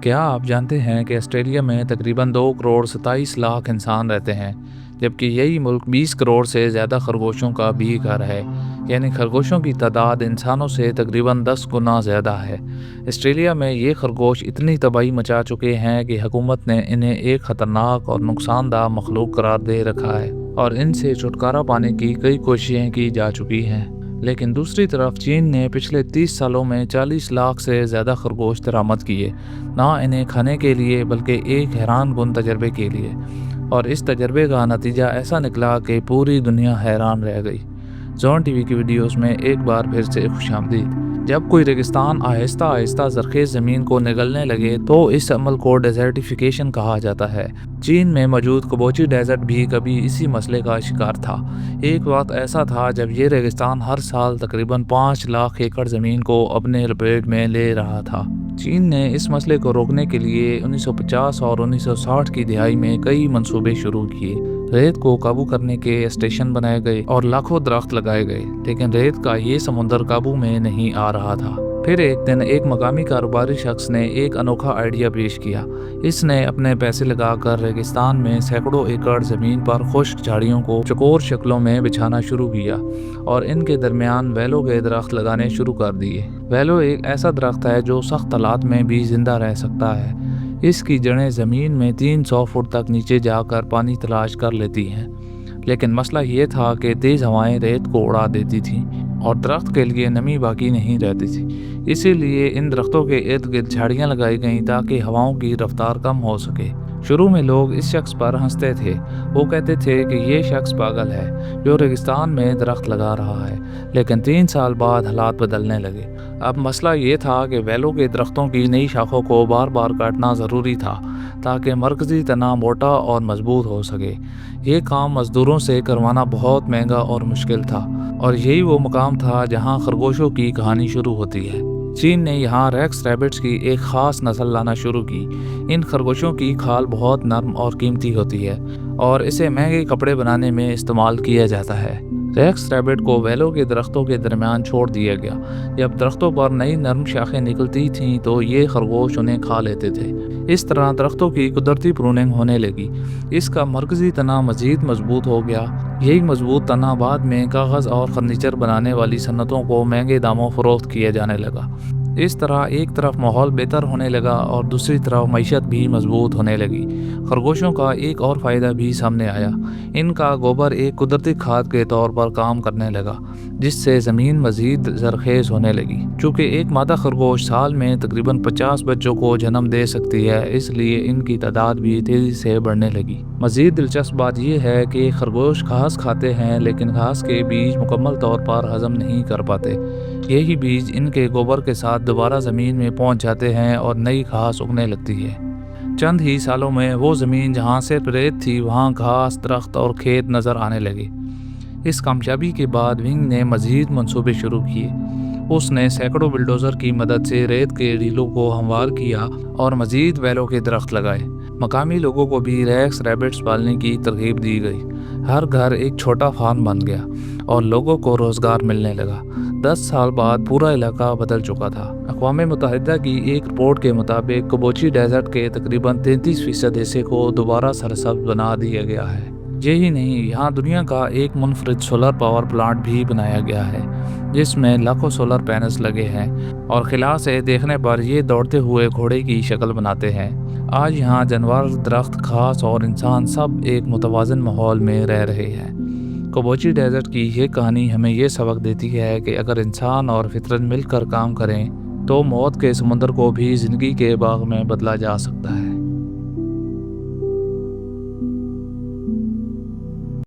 क्या आप जानते हैं कि ऑस्ट्रेलिया में तकरीबन 2 करोड़ 27 लाख इंसान रहते हैं, जबकि यही मुल्क 20 करोड़ से ज़्यादा खरगोशों का भी घर है। यानी खरगोशों की तादाद इंसानों से तकरीबन 10 गुना ज़्यादा है। ऑस्ट्रेलिया में ये खरगोश इतनी तबाही मचा चुके हैं कि हुकूमत ने इन्हें एक ख़तरनाक और नुकसानदा मखलूक करार दे रखा है और इनसे छुटकारा पाने की कई कोशिशें की जा चुकी हैं। लेकिन दूसरी तरफ चीन ने पिछले 30 सालों में 40 लाख से ज़्यादा खरगोश दरामद किए, ना इन्हें खाने के लिए बल्कि एक हैरान कुन तजर्बे के लिए। और इस तजर्बे का नतीजा ऐसा निकला कि पूरी दुनिया हैरान रह गई। जोन टीवी की वीडियोस में एक बार फिर से खुशामदीद। जब कोई रेगिस्तान आहिस्ता आहिस्ता ज़रख़ेज़ ज़मीन को निगलने लगे तो इस अमल को डेजर्टिफिकेशन कहा जाता है। चीन में मौजूद कबोची डेजर्ट भी कभी इसी मसले का शिकार था। एक वक्त ऐसा था जब ये रेगिस्तान हर साल तकरीबन 5 लाख एकड़ ज़मीन को अपने लपेट में ले रहा था। चीन ने इस मसले को रोकने के लिए 1950 और 1960 की दिहाई में कई मंसूबे शुरू किए। रेत को काबू करने के स्टेशन बनाए गए और लाखों दरख्त लगाए गए, लेकिन रेत का ये समुंदर काबू में नहीं आ रहा था। फिर एक दिन एक मकामी कारोबारी शख्स ने एक अनोखा आइडिया पेश किया। इसने अपने पैसे लगाकर रेगिस्तान में सैकड़ों एकड़ ज़मीन पर खुश्क झाड़ियों को चौकोर शक्लों में बिछाना शुरू किया और इनके दरमियान वेलो के दरख्त लगाने शुरू कर दिए। वेलो एक ऐसा दरख्त है जो सख्त हालात में भी जिंदा रह सकता है। इसकी जड़ें ज़मीन में 300 फुट तक नीचे जाकर पानी तलाश कर लेती हैं। लेकिन मसला ये था कि तेज़ हवाएं रेत को उड़ा देती थीं और दरख्त के लिए नमी बाकी नहीं रहती थी। इसीलिए इन दरख्तों के इर्द गिर्द झाड़ियाँ लगाई गईं ताकि हवाओं की रफ्तार कम हो सके। शुरू में लोग इस शख्स पर हंसते थे। वो कहते थे कि ये शख्स पागल है जो रेगिस्तान में दरख्त लगा रहा है। लेकिन 3 साल बाद हालात बदलने लगे। अब मसला ये था कि वेलो के दरख्तों की नई शाखों को बार बार काटना ज़रूरी था ताकि मरकज़ी तना मोटा और मजबूत हो सके। ये काम मज़दूरों से करवाना बहुत महंगा और मुश्किल था और यही वो मुकाम था जहाँ खरगोशों की कहानी शुरू होती है। चीन ने यहाँ रेक्स रैबिट्स की एक ख़ास नस्ल लाना शुरू की। इन खरगोशों की खाल बहुत नरम और कीमती होती है और इसे महंगे कपड़े बनाने में इस्तेमाल किया जाता है। रेक्स रैबिट को वेलो के दरख्तों के दरमियान छोड़ दिया गया। जब दरख्तों पर नई नरम शाखें निकलती थीं तो ये खरगोश उन्हें खा लेते थे। इस तरह दरख्तों की कुदरती प्रूनिंग होने लगी। इसका मरकज़ी तना मज़ीद मजबूत हो गया। यही मजबूत तना बाद में कागज़ और फर्नीचर बनाने वाली सन्नतों को महंगे दामों फ़रोख्त किया जाने लगा। इस तरह एक तरफ माहौल बेहतर होने लगा और दूसरी तरफ मईशत भी मजबूत होने लगी। खरगोशों का एक और फ़ायदा भी सामने आया। इनका गोबर एक कुदरती खाद के तौर पर काम करने लगा, जिससे ज़मीन मज़ीद ज़रख़ेज़ होने लगी। चूँकि एक मादा खरगोश साल में तकरीबन 50 बच्चों को जन्म दे सकती है, इसलिए इनकी तादाद भी तेज़ी से बढ़ने लगी। मज़ीद दिलचस्प बात यह है कि खरगोश घास खाते हैं, लेकिन घास के बीज मुकम्मल तौर पर हज़म नहीं कर पाते। यही बीज इनके गोबर के साथ दोबारा ज़मीन में पहुंच जाते हैं और नई घास उगने लगती है। चंद ही सालों में वो ज़मीन जहां सिर्फ रेत थी वहां घास, दरख्त और खेत नज़र आने लगे। इस कामयाबी के बाद विंग ने मज़ीद मंसूबे शुरू किए। उसने सैकड़ों बिल्डोज़र की मदद से रेत के रीलों को हमवार किया और मज़ीद वेलों के दरख्त लगाए। मकामी लोगों को भी रेक्स रैबिट्स पालने की तरगीब दी गई। हर घर एक छोटा फार्म बन गया और लोगों को रोज़गार मिलने लगा। 10 साल बाद पूरा इलाका बदल चुका था। अक़वाम मुत्तहिदा की एक रिपोर्ट के मुताबिक कबोची डेजर्ट के तकरीबन 33% हिस्से को दोबारा सरसब्ज़ बना दिया गया है। यही नहीं, यहाँ दुनिया का एक मुनफरिद सोलर पावर प्लांट भी बनाया गया है, जिसमें लाखों सोलर पैनल्स लगे हैं और खिला से देखने पर ये दौड़ते हुए घोड़े की शक्ल बनाते हैं। आज यहाँ जानवर, दरख्त, घास और इंसान सब एक मुतवाज़न माहौल में रह रहे हैं। कबोची डेजर्ट की ये कहानी हमें ये सबक देती है कि अगर इंसान और फितरत मिलकर काम करें तो मौत के समुंदर को भी ज़िंदगी के बाग में बदला जा सकता है।